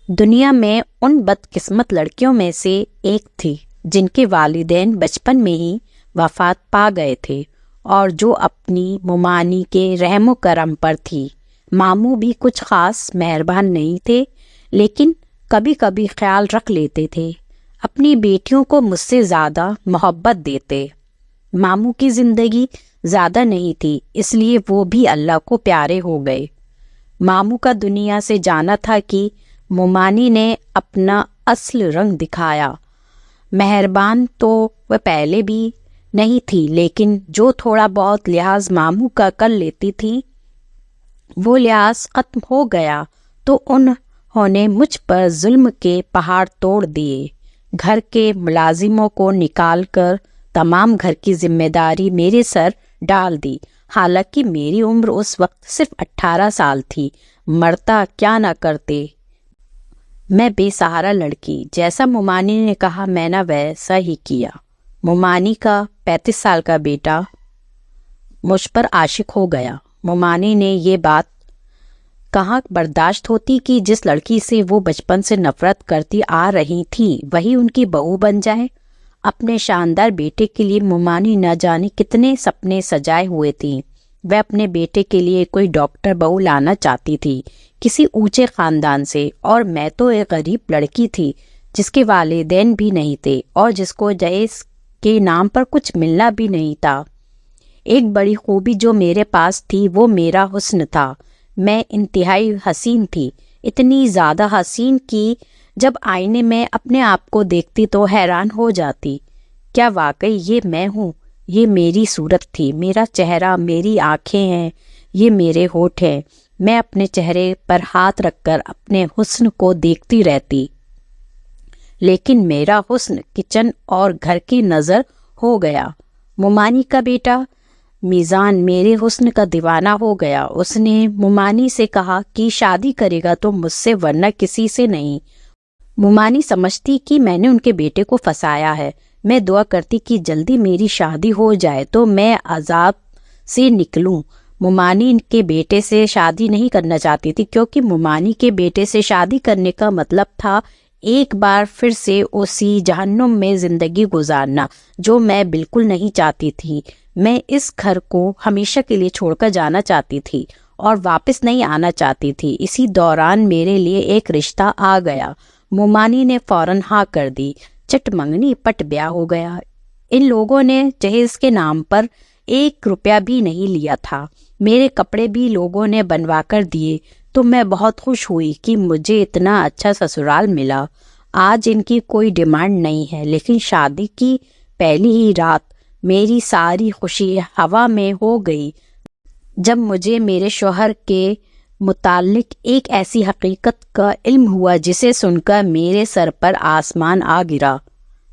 دنیا میں ان بدقسمت لڑکیوں میں سے ایک تھی جن کے والدین بچپن میں ہی وفات پا گئے تھے اور جو اپنی ممانی کے رحم و کرم پر تھی۔ ماموں بھی کچھ خاص مہربان نہیں تھے، لیکن کبھی کبھی خیال رکھ لیتے تھے۔ اپنی بیٹیوں کو مجھ سے زیادہ محبت دیتے۔ ماموں کی زندگی زیادہ نہیں تھی، اس لیے وہ بھی اللہ کو پیارے ہو گئے۔ ماموں کا دنیا سے جانا تھا کہ ممانی نے اپنا اصل رنگ دکھایا۔ مہربان تو وہ پہلے بھی نہیں تھی، لیکن جو تھوڑا بہت لحاظ ماموں کا کر لیتی تھی وہ لحاظ ختم ہو گیا تو انہوں نے مجھ پر ظلم کے پہاڑ توڑ دیے۔ گھر کے ملازموں کو نکال کر تمام گھر کی ذمہ داری میرے سر ڈال دی، حالانکہ میری عمر اس وقت صرف 18 سال تھی۔ مرتا کیا نہ کرتے، میں بے سہارا لڑکی۔ جیسا ممانی نے کہا میں نے ویسا ہی کیا۔ ممانی کا 35 سال کا بیٹا مجھ پر عاشق ہو گیا۔ ممانی نے یہ بات کہاں برداشت ہوتی کہ جس لڑکی سے وہ بچپن سے نفرت کرتی آ رہی تھی وہی ان کی بہو بن جائے۔ اپنے شاندار بیٹے کے لیے ممانی نہ جانے کتنے سپنے سجائے ہوئے تھی۔ وہ اپنے بیٹے کے لیے کوئی ڈاکٹر بہو لانا چاہتی تھی، کسی اونچے خاندان سے، اور میں تو ایک غریب لڑکی تھی جس کے والدین بھی نہیں تھے اور جس کو جہیز کے نام پر کچھ ملنا بھی نہیں تھا۔ ایک بڑی خوبی جو میرے پاس تھی وہ میرا حسن تھا۔ میں انتہائی حسین تھی، اتنی زیادہ حسین کہ جب آئینے میں اپنے آپ کو دیکھتی تو حیران ہو جاتی، کیا واقعی یہ میں ہوں؟ یہ میری صورت تھی، میرا چہرہ، میری آنکھیں ہیں، یہ میرے ہونٹ ہیں۔ میں اپنے چہرے پر ہاتھ رکھ کر اپنے حسن کو دیکھتی رہتی، لیکن میرا حسن کچن اور گھر کی نظر ہو گیا۔ ممانی کا بیٹا میزان میرے حسن کا دیوانہ ہو گیا۔ اس نے ممانی سے کہا کہ شادی کرے گا تو مجھ سے ورنہ کسی سے نہیں۔ ممانی سمجھتی کہ میں نے ان کے بیٹے کو پھنسایا ہے۔ میں دعا کرتی کہ جلدی میری شادی ہو جائے تو میں عذاب سے نکلوں۔ ممانی کے بیٹے سے شادی نہیں کرنا چاہتی تھی، کیونکہ ممانی کے بیٹے سے شادی کرنے کا مطلب تھا ایک بار پھر سے اسی جہنم میں زندگی گزارنا، جو میں بالکل نہیں چاہتی تھی۔ میں اس گھر کو ہمیشہ کے لیے چھوڑ کر جانا چاہتی تھی اور واپس نہیں آنا چاہتی تھی۔ اسی دوران میرے لیے ایک رشتہ آ گیا۔ ممانی نے فوراً ہاں کر دی۔ چٹ منگنی پٹ بیاہ ہو گیا۔ ان لوگوں نے جہیز کے نام پر 1 روپیہ بھی نہیں لیا تھا۔ میرے کپڑے بھی لوگوں نے بنوا کر دیے تو میں بہت خوش ہوئی کہ مجھے اتنا اچھا سسرال ملا۔ آج ان کی کوئی ڈیمانڈ نہیں ہے، لیکن شادی کی پہلی ہی رات میری ساری خوشی ہوا میں ہو گئی جب مجھے میرے شوہر کے متعلق ایک ایسی حقیقت کا علم ہوا جسے سن کر میرے سر پر آسمان آ گرا۔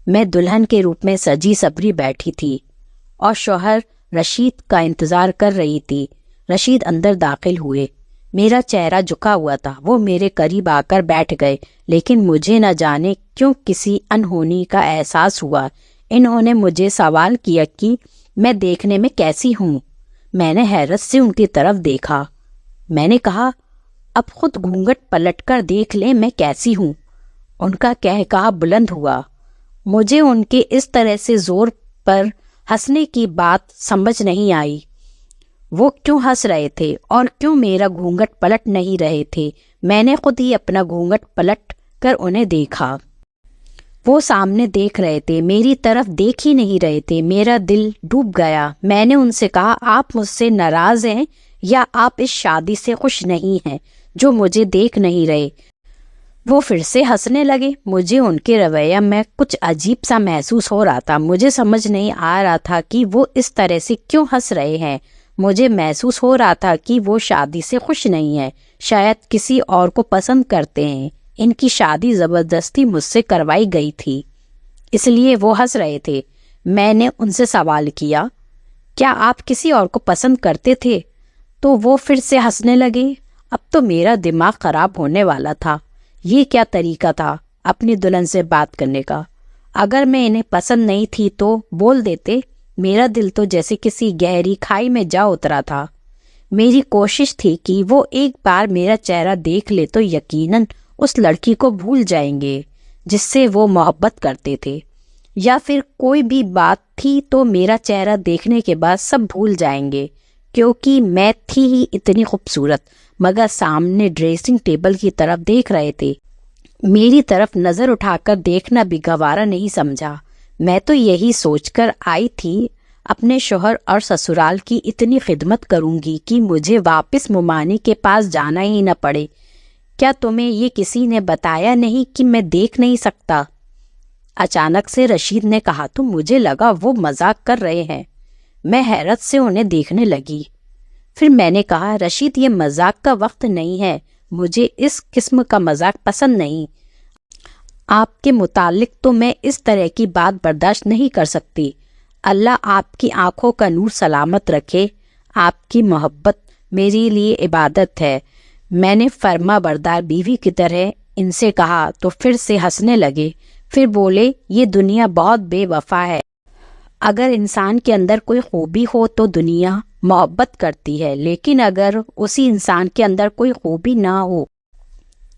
میں دلہن کے روپ میں سجی سبری بیٹھی تھی اور شوہر رشید کا انتظار کر رہی تھی۔ رشید اندر داخل ہوئے، میرا چہرہ جھکا ہوا تھا۔ وہ میرے قریب آ کر بیٹھ گئے، لیکن مجھے نہ جانے کیوں کسی انہونی کا احساس ہوا۔ انہوں نے مجھے سوال کیا کہ میں دیکھنے میں کیسی ہوں۔ میں نے حیرت سے ان کی طرف دیکھا۔ میں نے کہا، اب خود گھونگھٹ پلٹ کر دیکھ لیں میں کیسی ہوں۔ ان کا کہا بلند ہوا۔ مجھے ان کے اس طرح سے زور پر ہنسنے کی بات سمجھ نہیں آئی۔ وہ کیوں ہنس رہے تھے اور کیوں میرا گھونگھٹ پلٹ نہیں رہے تھے؟ میں نے خود ہی اپنا گھونگھٹ پلٹ کر انہیں دیکھا۔ وہ سامنے دیکھ رہے تھے، میری طرف دیکھ ہی نہیں رہے تھے۔ میرا دل ڈوب گیا۔ میں نے ان سے کہا، آپ مجھ سے ناراض ہیں یا آپ اس شادی سے خوش نہیں ہیں جو مجھے دیکھ نہیں رہے؟ وہ پھر سے ہنسنے لگے۔ مجھے ان کے رویہ میں کچھ عجیب سا محسوس ہو رہا تھا۔ مجھے سمجھ نہیں آ رہا تھا کہ وہ اس طرح سے کیوں ہنس رہے ہیں۔ مجھے محسوس ہو رہا تھا کہ وہ شادی سے خوش نہیں ہیں، شاید کسی اور کو پسند کرتے ہیں۔ ان کی شادی زبردستی مجھ سے کروائی گئی تھی، اس لیے وہ ہنس رہے تھے۔ میں نے ان سے سوال کیا، کیا آپ کسی اور کو پسند کرتے تھے؟ تو وہ پھر سے ہنسنے لگے۔ اب تو میرا دماغ خراب ہونے والا تھا۔ یہ کیا طریقہ تھا اپنی دلہن سے بات کرنے کا؟ اگر میں انہیں پسند نہیں تھی تو بول دیتے۔ میرا دل تو جیسے کسی گہری کھائی میں جا اترا تھا۔ میری کوشش تھی کہ وہ ایک بار میرا چہرہ دیکھ لے تو یقیناً اس لڑکی کو بھول جائیں گے جس سے وہ محبت کرتے تھے، یا پھر کوئی بھی بات تھی تو میرا چہرہ دیکھنے کے بعد سب بھول جائیں گے، کیونکہ میں تھی ہی اتنی خوبصورت۔ مگر سامنے ڈریسنگ ٹیبل کی طرف دیکھ رہے تھے، میری طرف نظر اٹھا کر دیکھنا بھی گوارا نہیں سمجھا۔ میں تو یہی سوچ کر آئی تھی اپنے شوہر اور سسرال کی اتنی خدمت کروں گی کہ مجھے واپس ممانی کے پاس جانا ہی نہ پڑے۔ کیا تمہیں یہ کسی نے بتایا نہیں کہ میں دیکھ نہیں سکتا؟ اچانک سے رشید نے کہا تو مجھے لگا وہ مذاق کر رہے ہیں۔ میں حیرت سے انہیں دیکھنے لگی۔ پھر میں نے کہا رشید یہ مذاق کا وقت نہیں ہے، مجھے اس قسم کا مذاق پسند نہیں۔ آپ کے متعلق تو میں اس طرح کی بات برداشت نہیں کر سکتی۔ اللہ آپ کی آنکھوں کا نور سلامت رکھے۔ آپ کی محبت میرے لیے عبادت ہے۔ میں نے فرما بردار بیوی کی طرح ان سے کہا تو پھر سے ہنسنے لگے۔ پھر بولے یہ دنیا بہت بے وفا ہے۔ اگر انسان کے اندر کوئی خوبی ہو تو دنیا محبت کرتی ہے، لیکن اگر اسی انسان کے اندر کوئی خوبی نہ ہو،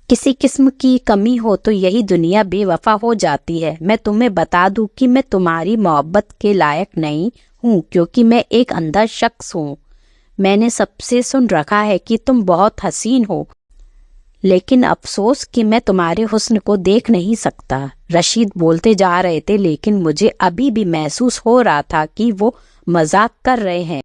کسی قسم کی کمی ہو، تو یہی دنیا بے وفا ہو جاتی ہے۔ میں تمہیں بتا دوں کہ میں تمہاری محبت کے لائق نہیں ہوں، کیونکہ میں ایک اندھا شخص ہوں۔ میں نے سب سے سن رکھا ہے کہ تم بہت حسین ہو، لیکن افسوس کہ میں تمہارے حسن کو دیکھ نہیں سکتا۔ رشید بولتے جا رہے تھے، لیکن مجھے ابھی بھی محسوس ہو رہا تھا کہ وہ مذاق کر رہے ہیں۔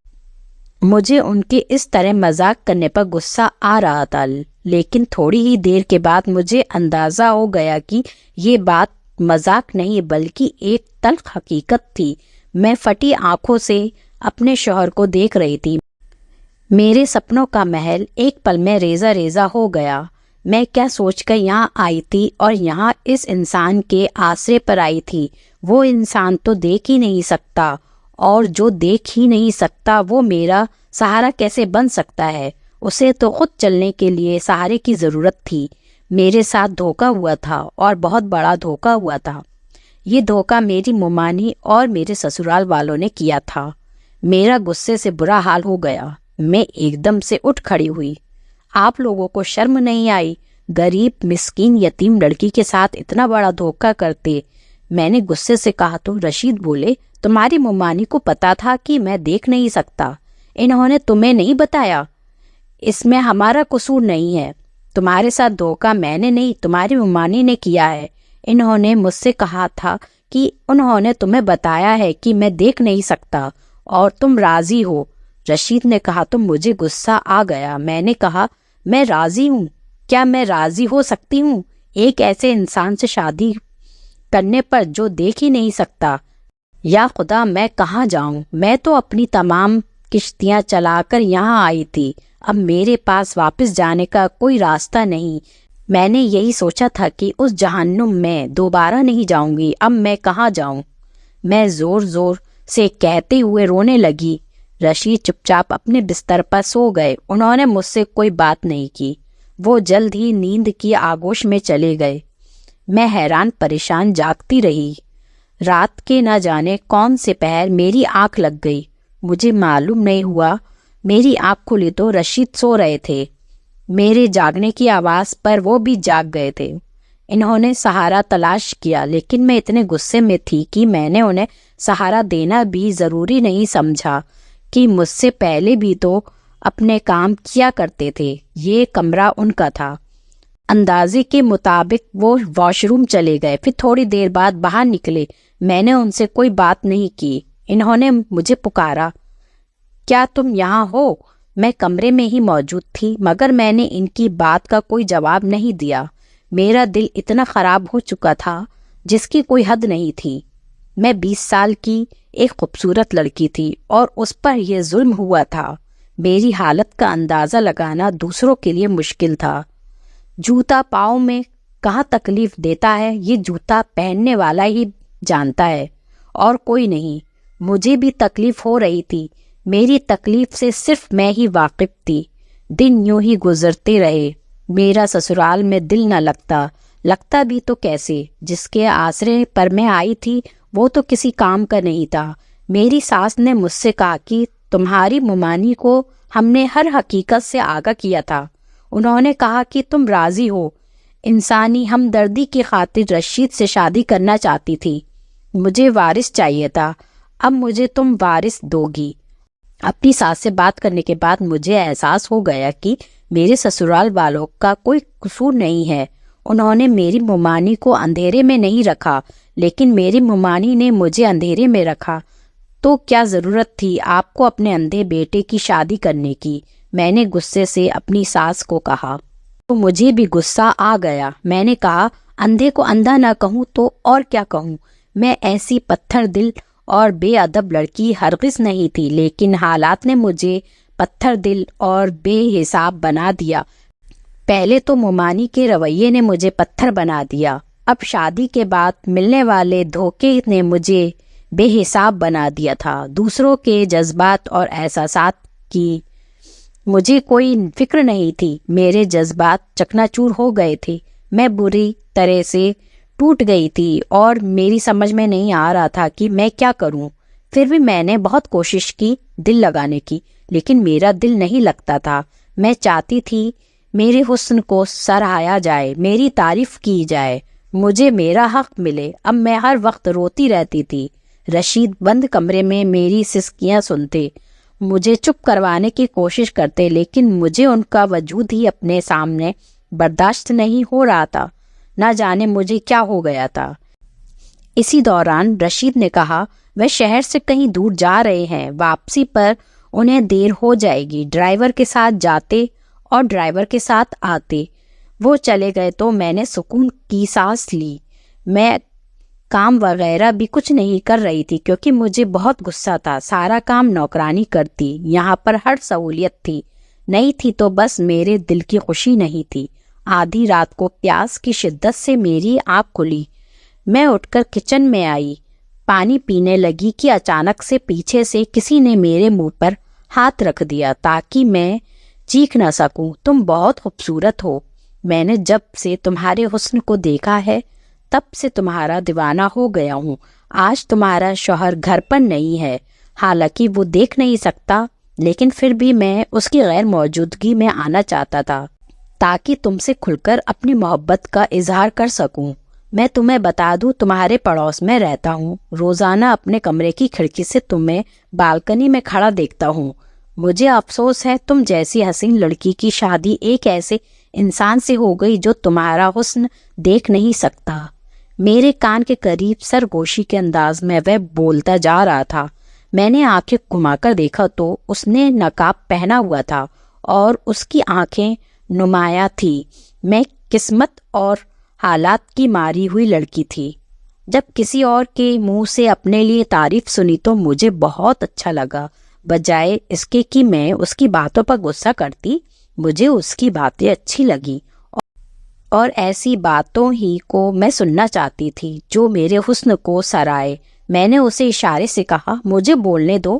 مجھے ان کے اس طرح مذاق کرنے پر غصہ آ رہا تھا، لیکن تھوڑی ہی دیر کے بعد مجھے اندازہ ہو گیا کہ یہ بات مذاق نہیں بلکہ ایک تلخ حقیقت تھی۔ میں پھٹی آنکھوں سے اپنے شوہر کو دیکھ رہی تھی۔ میرے سپنوں کا محل ایک پل میں ریزہ ریزہ ہو گیا۔ میں کیا سوچ کر یہاں آئی تھی اور یہاں اس انسان کے آسرے پر آئی تھی؟ وہ انسان تو دیکھ ہی نہیں سکتا، اور جو دیکھ ہی نہیں سکتا وہ میرا سہارا کیسے بن سکتا ہے؟ اسے تو خود چلنے کے لیے سہارے کی ضرورت تھی۔ میرے ساتھ دھوکا ہوا تھا، اور بہت بڑا دھوکا ہوا تھا۔ یہ دھوکا میری ممانی اور میرے سسرال والوں نے کیا تھا۔ میرا غصے سے برا حال ہو گیا۔ میں ایک دم سے اٹھ کھڑی ہوئی۔ آپ لوگوں کو شرم نہیں آئی؟ غریب مسکین یتیم لڑکی کے ساتھ اتنا بڑا دھوکا کرتے؟ میں نے غصے سے کہا تو رشید بولے تمہاری ممانی کو پتا تھا کہ میں دیکھ نہیں سکتا، انہوں نے تمہیں نہیں بتایا؟ اس میں ہمارا قصور نہیں ہے، تمہارے ساتھ دھوکا میں نے نہیں تمہاری ممانی نے کیا ہے۔ انہوں نے مجھ سے کہا تھا کہ انہوں نے تمہیں بتایا ہے کہ میں دیکھ نہیں سکتا اور تم راضی ہو۔ رشید نے کہا تو مجھے غصہ آ گیا۔ میں نے کہا میں راضی ہوں؟ کیا میں راضی ہو سکتی ہوں ایک ایسے انسان سے شادی کرنے پر جو دیکھ ہی نہیں سکتا؟ یا خدا میں کہاں جاؤں؟ میں تو اپنی تمام کشتیاں چلا کر یہاں آئی تھی، اب میرے پاس واپس جانے کا کوئی راستہ نہیں۔ میں نے یہی سوچا تھا کہ اس جہنم میں دوبارہ نہیں جاؤں گی، اب میں کہاں جاؤں؟ میں زور زور سے کہتے ہوئے رونے لگی۔ رشید چپ چاپ اپنے بستر پر سو گئے۔ انہوں نے مجھ سے کوئی بات نہیں کی، وہ جلد ہی نیند کی آغوش میں چلے گئے۔ میں حیران پریشان جاگتی رہی۔ رات کے نہ جانے کون سے پہر میری آنکھ لگ گئی، مجھے معلوم نہیں ہوا۔ میری آنکھ کھلی تو رشید سو رہے تھے۔ میرے جاگنے کی آواز پر وہ بھی جاگ گئے تھے۔ انہوں نے سہارا تلاش کیا، لیکن میں اتنے غصے میں تھی کہ میں نے انہیں سہارا دینا بھی ضروری نہیں سمجھا کہ مجھ سے پہلے بھی تو اپنے کام کیا کرتے تھے۔ یہ کمرہ ان کا تھا۔ اندازے کے مطابق وہ واش روم چلے گئے، پھر تھوڑی دیر بعد باہر نکلے۔ میں نے ان سے کوئی بات نہیں کی۔ انہوں نے مجھے پکارا، کیا تم یہاں ہو؟ میں کمرے میں ہی موجود تھی، مگر میں نے ان کی بات کا کوئی جواب نہیں دیا۔ میرا دل اتنا خراب ہو چکا تھا جس کی کوئی حد نہیں تھی۔ میں 20 سال کی ایک خوبصورت لڑکی تھی اور اس پر یہ ظلم ہوا تھا۔ میری حالت کا اندازہ لگانا دوسروں کے لیے مشکل تھا۔ جوتا پاؤں میں کہاں تکلیف دیتا ہے یہ جوتا پہننے والا ہی جانتا ہے، اور کوئی نہیں۔ مجھے بھی تکلیف ہو رہی تھی، میری تکلیف سے صرف میں ہی واقف تھی۔ دن یوں ہی گزرتے رہے، میرا سسرال میں دل نہ لگتا بھی تو کیسے؟ جس کے آسرے پر میں آئی تھی وہ تو کسی کام کا نہیں تھا۔ میری ساس نے مجھ سے کہا کہ تمہاری ممانی کو ہم نے ہر حقیقت سے آگاہ کیا تھا۔ انہوں نے کہا کہ تم راضی ہو انسانی ہمدردی کی خاطر رشید سے شادی کرنا چاہتی تھی۔ مجھے وارث چاہیے تھا، اب مجھے تم وارث دو گی۔ اپنی ساس سے بات کرنے کے بعد مجھے احساس ہو گیا کہ میرے سسرال والوں کا کوئی قصور نہیں ہے۔ انہوں نے میری ممانی کو اندھیرے میں نہیں رکھا، لیکن میری ممانی نے مجھے اندھیرے میں رکھا۔ تو کیا ضرورت تھی آپ کو اپنے اندھے بیٹے کی شادی کرنے کی؟ میں نے غصے سے اپنی ساس کو کہا۔ تو مجھے بھی غصہ آ گیا۔ میں نے کہا، اندھے کو اندھا نہ کہوں تو اور کیا کہوں؟ میں ایسی پتھر دل اور بے ادب لڑکی ہرگز نہیں تھی، لیکن حالات نے مجھے پتھر دل اور بے حساب بنا دیا۔ پہلے تو ممانی کے رویے نے مجھے پتھر بنا دیا، اب شادی کے بعد ملنے والے دھوکے نے مجھے بے حساب بنا دیا تھا۔ دوسروں کے جذبات اور احساسات کی مجھے کوئی فکر نہیں تھی۔ میرے جذبات چکنا چور ہو گئے تھے، میں بری طرح سے ٹوٹ گئی تھی اور میری سمجھ میں نہیں آ رہا تھا کہ میں کیا کروں۔ پھر بھی میں نے بہت کوشش کی دل لگانے کی، لیکن میرا دل نہیں لگتا تھا۔ میں چاہتی تھی میرے حسن کو سراہا جائے، میری تعریف کی جائے، مجھے میرا حق ملے۔ اب میں ہر وقت روتی رہتی تھی۔ رشید بند کمرے میں میری سسکیاں سنتے، مجھے چپ کروانے کی کوشش کرتے، لیکن مجھے ان کا وجود ہی اپنے سامنے برداشت نہیں ہو رہا تھا۔ نہ جانے مجھے کیا ہو گیا تھا۔ اسی دوران رشید نے کہا، وہ شہر سے کہیں دور جا رہے ہیں، واپسی پر انہیں دیر ہو جائے گی۔ ڈرائیور کے ساتھ جاتے اور ڈرائیور کے ساتھ آتے۔ وہ چلے گئے تو میں نے سکون کی سانس لی۔ میں کام وغیرہ بھی کچھ نہیں کر رہی تھی کیونکہ مجھے بہت غصہ تھا۔ سارا کام نوکرانی کرتی، یہاں پر ہر سہولیت تھی، نہیں تھی تو بس میرے دل کی خوشی نہیں تھی۔ آدھی رات کو پیاس کی شدت سے میری آنکھ کھلی۔ میں اٹھ کر کچن میں آئی، پانی پینے لگی کہ اچانک سے پیچھے سے کسی نے میرے منہ پر ہاتھ رکھ دیا تاکہ میں چیخ نہ سکوں۔ تم بہت خوبصورت ہو، میں نے جب سے تمہارے حسن کو دیکھا ہے تب سے تمہارا دیوانہ ہو گیا ہوں۔ آج تمہارا شوہر گھر پر نہیں ہے، حالانکہ وہ دیکھ نہیں سکتا، لیکن پھر بھی میں اس کی غیر موجودگی میں آنا چاہتا تھا تاکہ تم سے کھل کر اپنی محبت کا اظہار کر سکوں۔ میں تمہیں بتا دوں، تمہارے پڑوس میں رہتا ہوں، روزانہ اپنے کمرے کی کھڑکی سے تمہیں بالکنی میں کھڑا دیکھتا ہوں۔ مجھے افسوس ہے تم جیسی حسین لڑکی کی شادی ایک ایسے انسان سے ہو گئی جو تمہارا حسن دیکھ نہیں سکتا۔ میرے کان کے قریب سرگوشی کے انداز میں وہ بولتا جا رہا تھا۔ میں نے آنکھیں گھما کر دیکھا تو اس نے نقاب پہنا ہوا تھا اور اس کی آنکھیں نمایاں تھی۔ میں قسمت اور حالات کی ماری ہوئی لڑکی تھی۔ جب کسی اور کے منہ سے اپنے لیے تعریف سنی تو مجھے بہت اچھا لگا۔ بجائے اس کے کہ میں اس کی باتوں پر غصہ کرتی، مجھے اس کی باتیں اچھی لگی اور ایسی باتوں ہی کو میں سننا چاہتی تھی جو میرے حسن کو سرائے۔ میں نے اسے اشارے سے کہا، مجھے بولنے دو۔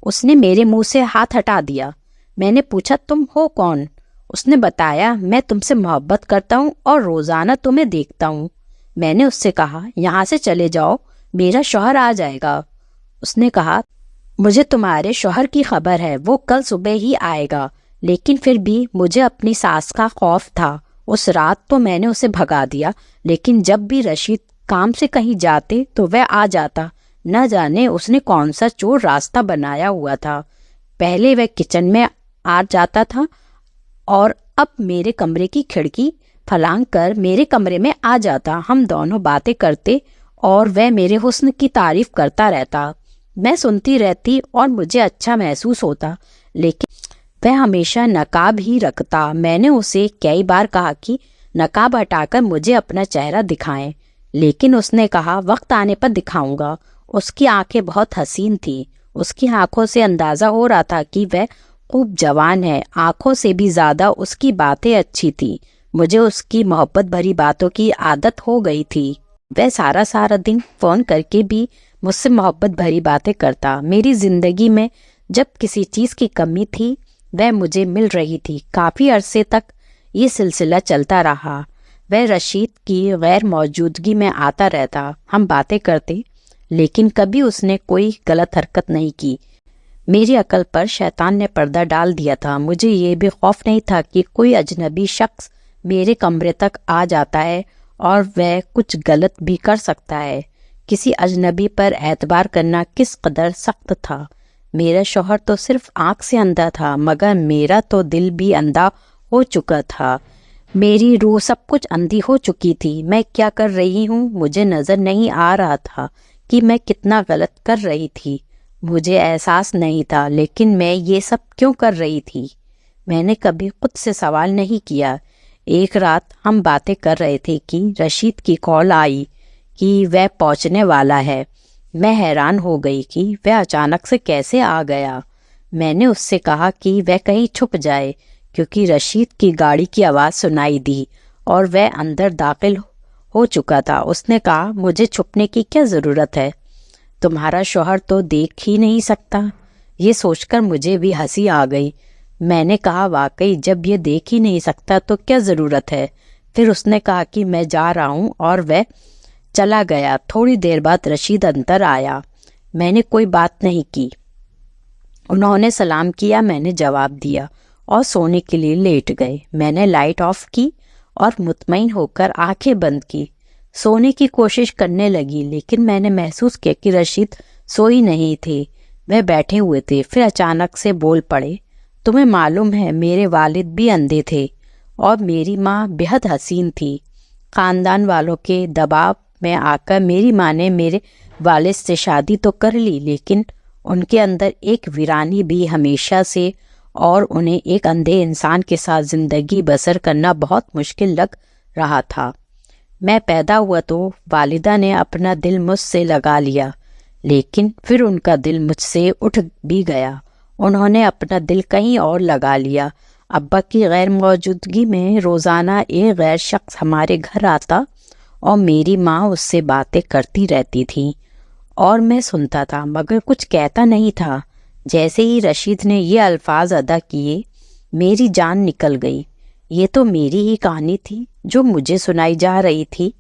اس نے میرے منہ سے ہاتھ ہٹا دیا۔ میں نے پوچھا، تم ہو کون؟ اس نے بتایا، میں تم سے محبت کرتا ہوں اور روزانہ تمہیں دیکھتا ہوں۔ میں نے اس سے کہا، یہاں سے چلے جاؤ، میرا شوہر آ جائے گا۔ اس نے کہا، مجھے تمہارے شوہر کی خبر ہے، وہ کل صبح ہی آئے گا۔ لیکن پھر بھی مجھے اپنی ساس کا خوف تھا۔ اس رات تو میں نے اسے بھگا دیا، لیکن جب بھی رشید کام سے کہیں جاتے تو وہ آ جاتا۔ نہ جانے اس نے کون سا چور راستہ بنایا ہوا تھا۔ پہلے وہ کچن میں آ جاتا تھا اور اب میرے کمرے کی کھڑکی پھلانگ کر میرے کمرے میں آ جاتا۔ ہم دونوں باتیں کرتے اور وہ میرے حسن کی تعریف کرتا رہتا۔ میں سنتی رہتی اور مجھے اچھا محسوس ہوتا، لیکن وہ ہمیشہ نقاب ہی رکھتا۔ میں نے اسے کئی بار کہا کہ نقاب ہٹا کر مجھے اپنا چہرہ دکھائیں، لیکن اس نے کہا، وقت آنے پر دکھاؤں گا۔ اس کی آنکھیں بہت حسین تھیں۔ اس کی آنکھوں سے اندازہ ہو رہا تھا کہ وہ خوب جوان ہے۔ آنکھوں سے بھی زیادہ اس کی باتیں اچھی تھیں۔ مجھے اس کی محبت بھری باتوں کی عادت ہو گئی تھی۔ وہ سارا دن فون کر کے بھی مجھ سے محبت بھری باتیں کرتا۔ میری زندگی میں جب کسی چیز کی کمی تھی وہ مجھے مل رہی تھی۔ کافی عرصے تک یہ سلسلہ چلتا رہا۔ وہ رشید کی غیر موجودگی میں آتا رہتا، ہم باتیں کرتے، لیکن کبھی اس نے کوئی غلط حرکت نہیں کی۔ میری عقل پر شیطان نے پردہ ڈال دیا تھا۔ مجھے یہ بھی خوف نہیں تھا کہ کوئی اجنبی شخص میرے کمرے تک آ جاتا ہے اور وہ کچھ غلط بھی کر سکتا ہے۔ کسی اجنبی پر اعتبار کرنا کس قدر سخت تھا۔ میرا شوہر تو صرف آنکھ سے اندھا تھا، مگر میرا تو دل بھی اندھا ہو چکا تھا۔ میری روح سب کچھ اندھی ہو چکی تھی۔ میں کیا کر رہی ہوں مجھے نظر نہیں آ رہا تھا کہ میں کتنا غلط کر رہی تھی۔ مجھے احساس نہیں تھا، لیکن میں یہ سب کیوں کر رہی تھی؟ میں نے کبھی خود سے سوال نہیں کیا۔ ایک رات ہم باتیں کر رہے تھے کہ رشید کی کال آئی کہ وہ پہنچنے والا ہے۔ میں حیران ہو گئی کہ وہ اچانک سے کیسے آ گیا۔ میں نے اس سے کہا کہ وہ کہیں چھپ جائے، کیونکہ رشید کی گاڑی کی آواز سنائی دی اور وہ اندر داخل ہو چکا تھا۔ اس نے کہا، مجھے چھپنے کی کیا ضرورت ہے؟ تمہارا شوہر تو دیکھ ہی نہیں سکتا۔ یہ سوچ کر مجھے بھی ہنسی آ گئی۔ میں نے کہا، واقعی جب یہ دیکھ ہی نہیں سکتا تو کیا ضرورت ہے؟ پھر اس نے کہا کہ میں جا رہا ہوں، اور وہ چلا گیا۔ تھوڑی دیر بعد رشید اندر آیا۔ میں نے کوئی بات نہیں کی۔ انہوں نے سلام کیا، میں نے جواب دیا اور سونے کے لیے لیٹ گئے۔ میں نے لائٹ آف کی اور مطمئن ہو کر آنکھیں بند کی۔ سونے کی کوشش کرنے لگی، لیکن میں نے محسوس کیا کہ رشید سوئی نہیں تھے، وہ بیٹھے ہوئے تھے۔ پھر اچانک سے بول پڑے، تمہیں معلوم ہے میرے والد بھی اندھے تھے اور میری ماں بہت حسین تھی۔ خاندان والوں کے دباؤ میں آ کر میری ماں نے میرے والد سے شادی تو کر لی، لیکن ان کے اندر ایک ویرانی بھی ہمیشہ سے، اور انہیں ایک اندھے انسان کے ساتھ زندگی بسر کرنا بہت مشکل لگ رہا تھا۔ میں پیدا ہوا تو والدہ نے اپنا دل مجھ سے لگا لیا، لیکن پھر ان کا دل مجھ سے اٹھ بھی گیا۔ انہوں نے اپنا دل کہیں اور لگا لیا۔ ابا کی غیر موجودگی میں روزانہ ایک غیر شخص ہمارے گھر آتا اور میری ماں اس سے باتیں کرتی رہتی تھی اور میں سنتا تھا، مگر کچھ کہتا نہیں تھا۔ جیسے ہی رشید نے یہ الفاظ ادا کیے، میری جان نکل گئی۔ یہ تو میری ہی کہانی تھی جو مجھے سنائی جا رہی تھی،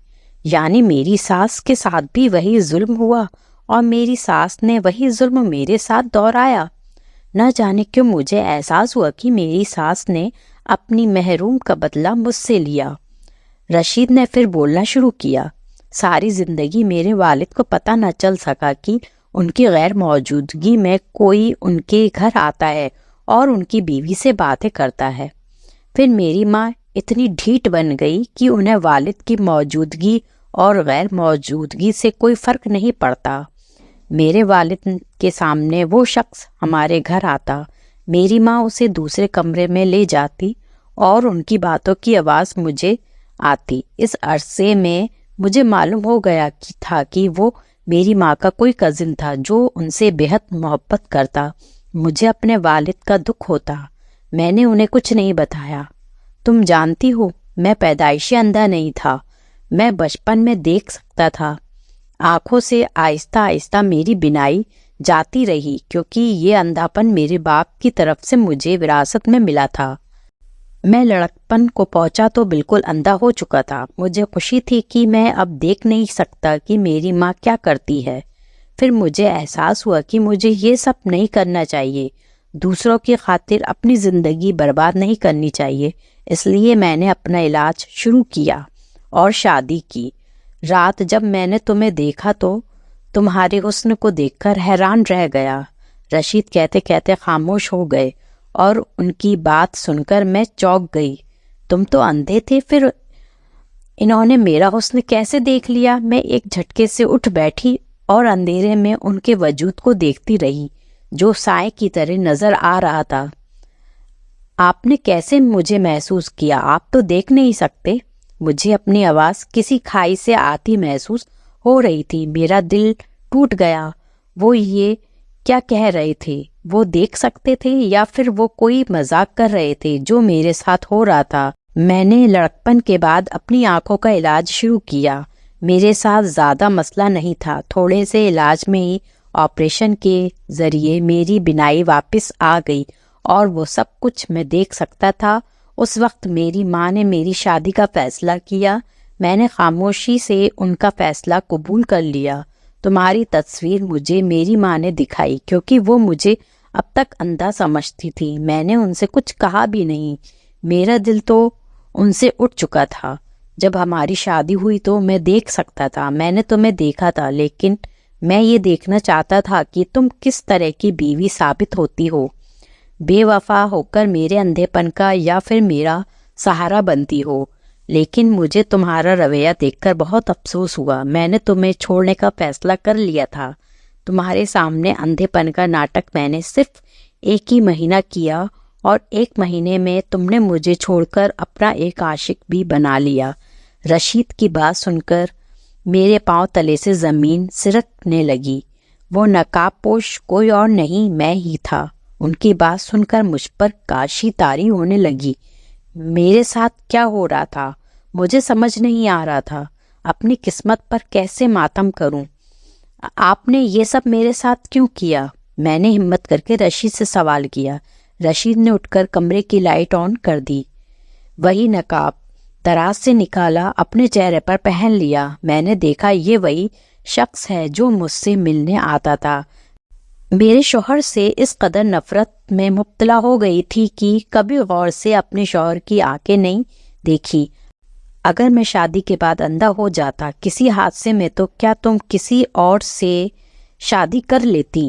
یعنی میری ساس کے ساتھ بھی وہی ظلم ہوا اور میری ساس نے وہی ظلم میرے ساتھ دہرایا۔ نہ جانے کیوں مجھے احساس ہوا کہ میری ساس نے اپنی محروم کا بدلہ مجھ سے لیا۔ رشید نے پھر بولنا شروع کیا، ساری زندگی میرے والد کو پتہ نہ چل سکا کہ ان کی غیر موجودگی میں کوئی ان کے گھر آتا ہے اور ان کی بیوی سے باتیں کرتا ہے۔ پھر میری ماں اتنی ڈھیٹ بن گئی کہ انہیں والد کی موجودگی اور غیر موجودگی سے کوئی فرق نہیں پڑتا۔ میرے والد کے سامنے وہ شخص ہمارے گھر آتا، میری ماں اسے دوسرے کمرے میں لے جاتی اور ان کی باتوں کی آواز مجھے آتی۔ اس عرصے میں مجھے معلوم ہو گیا تھا کہ وہ میری ماں کا کوئی کزن تھا جو ان سے بہت محبت کرتا۔ مجھے اپنے والد کا دکھ ہوتا۔ میں نے انہیں کچھ نہیں بتایا۔ تم جانتی ہو، میں پیدائشی اندھا نہیں تھا، میں بچپن میں دیکھ سکتا تھا۔ آنکھوں سے آہستہ آہستہ میری بینائی جاتی رہی، کیونکہ یہ اندھاپن میرے باپ کی طرف سے مجھے وراثت میں ملا تھا۔ میں لڑکپن کو پہنچا تو بالکل اندھا ہو چکا تھا۔ مجھے خوشی تھی کہ میں اب دیکھ نہیں سکتا کہ میری ماں کیا کرتی ہے۔ پھر مجھے احساس ہوا کہ مجھے یہ سب نہیں کرنا چاہیے، دوسروں کی خاطر اپنی زندگی برباد نہیں کرنی چاہیے۔ اس لیے میں نے اپنا علاج شروع کیا اور شادی کی۔ رات جب میں نے تمہیں دیکھا تو تمہارے حسن کو دیکھ کر حیران رہ گیا۔ رشید کہتے کہتے خاموش ہو گئے اور ان کی بات سن کر میں چونک گئی۔ تم تو اندھے تھے، پھر انہوں نے میرا حسن کیسے دیکھ لیا؟ میں ایک جھٹکے سے اٹھ بیٹھی اور اندھیرے میں ان کے وجود کو دیکھتی رہی جو سائے کی طرح نظر آ رہا تھا۔ آپ نے کیسے مجھے محسوس کیا؟ آپ تو دیکھ نہیں سکتے۔ مجھے اپنی آواز کسی کھائی سے آتی محسوس ہو رہی تھی۔ میرا دل ٹوٹ گیا۔ وہ یہ کیا کہہ رہے تھے؟ وہ دیکھ سکتے تھے یا پھر وہ کوئی مذاق کر رہے تھے جو میرے ساتھ ہو رہا تھا؟ میں نے لڑکپن کے بعد اپنی آنکھوں کا علاج شروع کیا۔ میرے ساتھ زیادہ مسئلہ نہیں تھا۔ تھوڑے سے علاج میں ہی آپریشن کے ذریعے میری بینائی واپس آ گئی اور وہ سب کچھ میں دیکھ سکتا تھا۔ اس وقت میری ماں نے میری شادی کا فیصلہ کیا۔ میں نے خاموشی سے ان کا فیصلہ قبول کر لیا۔ تمہاری تصویر مجھے میری ماں نے دکھائی، کیونکہ وہ مجھے اب تک اندھا سمجھتی تھی۔ میں نے ان سے کچھ کہا بھی نہیں۔ میرا دل تو ان سے اٹھ چکا تھا۔ جب ہماری شادی ہوئی تو میں دیکھ سکتا تھا، میں نے تمہیں دیکھا تھا، لیکن میں یہ دیکھنا چاہتا تھا کہ تم کس طرح کی بیوی ثابت ہوتی ہو، بے وفا ہو کر میرے اندھے پن کا یا پھر میرا سہارا بنتی ہو۔ لیکن مجھے تمہارا رویہ دیکھ کر بہت افسوس ہوا۔ میں نے تمہیں چھوڑنے کا فیصلہ کر لیا تھا۔ تمہارے سامنے اندھے پن کا ناٹک میں نے صرف 1 ہی مہینہ کیا، اور 1 مہینے میں تم نے مجھے چھوڑ کر اپنا ایک عاشق بھی بنا لیا۔ رشید کی بات سن کر میرے پاؤں تلے سے زمین سرکنے لگی۔ وہ نقاب پوش کوئی اور نہیں، میں ہی تھا۔ ان کی بات سن کر مجھ پر کاشی طاری ہونے لگی۔ میرے ساتھ کیا ہو رہا تھا مجھے سمجھ نہیں آ رہا تھا۔ اپنی قسمت پر کیسے ماتم کروں؟ آپ نے یہ سب میرے ساتھ کیوں کیا؟ میں نے ہمت کر کے رشید سے سوال کیا۔ رشید نے اٹھ کر کمرے کی لائٹ آن کر دی۔ وہی نقاب دراز سے نکالا، اپنے چہرے پر پہن لیا۔ میں نے دیکھا یہ وہی شخص ہے جو مجھ سے ملنے آتا تھا۔ میرے شوہر سے اس قدر نفرت میں مبتلا ہو گئی تھی کہ کبھی غور سے اپنے شوہر کی آنکھیں نہیں دیکھی۔ اگر میں شادی کے بعد اندھا ہو جاتا کسی حادثے میں تو کیا تم کسی اور سے شادی کر لیتی؟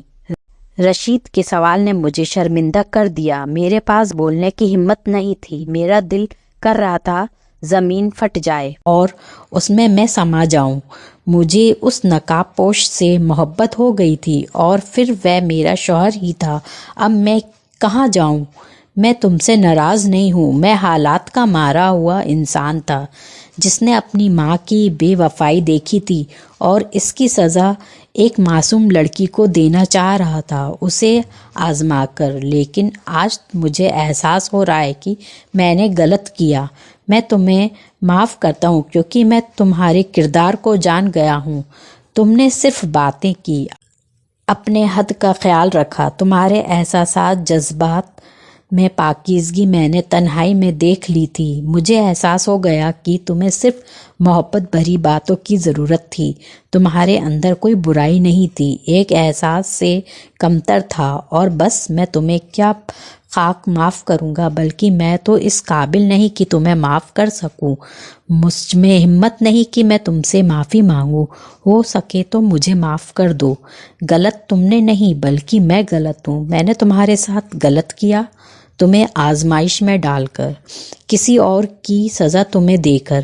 رشید کے سوال نے مجھے شرمندہ کر دیا۔ میرے پاس بولنے کی ہمت نہیں تھی۔ میرا دل کر رہا تھا زمین پھٹ جائے اور اس میں سما جاؤں۔ مجھے اس نقاب پوش سے محبت ہو گئی تھی اور پھر وہ میرا شوہر ہی تھا۔ اب میں کہاں جاؤں؟ میں تم سے ناراض نہیں ہوں، میں حالات کا مارا ہوا انسان تھا جس نے اپنی ماں کی بے وفائی دیکھی تھی اور اس کی سزا ایک معصوم لڑکی کو دینا چاہ رہا تھا، اسے آزما کر۔ لیکن آج مجھے احساس ہو رہا ہے کہ میں نے غلط کیا۔ میں تمہیں معاف کرتا ہوں کیونکہ میں تمہارے کردار کو جان گیا ہوں۔ تم نے صرف باتیں کی، اپنے حد کا خیال رکھا۔ تمہارے احساسات، جذبات میں پاکیزگی میں نے تنہائی میں دیکھ لی تھی۔ مجھے احساس ہو گیا کہ تمہیں صرف محبت بھری باتوں کی ضرورت تھی۔ تمہارے اندر کوئی برائی نہیں تھی، ایک احساس سے کمتر تھا، اور بس میں تمہیں کیا خاک معاف کروں گا، بلکہ میں تو اس قابل نہیں کہ تمہیں معاف کر سکوں۔ مجھ میں ہمت نہیں کہ میں تم سے معافی مانگوں۔ ہو سکے تو مجھے معاف کر دو۔ غلط تم نے نہیں بلکہ میں غلط ہوں۔ میں نے تمہارے ساتھ غلط کیا، تمہیں آزمائش میں ڈال کر، کسی اور کی سزا تمہیں دے کر۔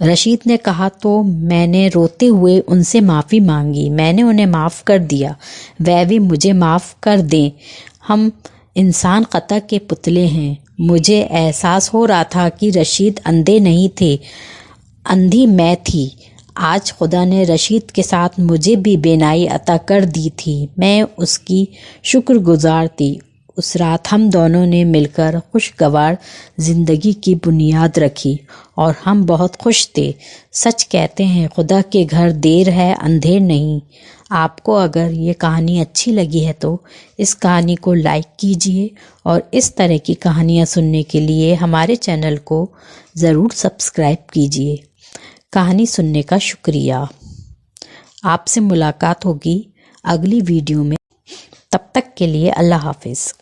رشید نے کہا تو میں نے روتے ہوئے ان سے معافی مانگی۔ میں نے انہیں معاف کر دیا، وہ بھی مجھے معاف کر دیں۔ ہم انسان خطا کے پتلے ہیں۔ مجھے احساس ہو رہا تھا کہ رشید اندھے نہیں تھے، اندھی میں تھی۔ آج خدا نے رشید کے ساتھ مجھے بھی بینائی عطا کر دی تھی۔ میں اس کی شکر گزار تھی۔ اس رات ہم دونوں نے مل کر خوشگوار زندگی کی بنیاد رکھی اور ہم بہت خوش تھے۔ سچ کہتے ہیں خدا کے گھر دیر ہے اندھیر نہیں۔ آپ کو اگر یہ کہانی اچھی لگی ہے تو اس کہانی کو لائک کیجیے اور اس طرح کی کہانیاں سننے کے لیے ہمارے چینل کو ضرور سبسکرائب کیجیے۔ کہانی سننے کا شکریہ۔ آپ سے ملاقات ہوگی اگلی ویڈیو میں، تب تک کے لیے اللہ حافظ۔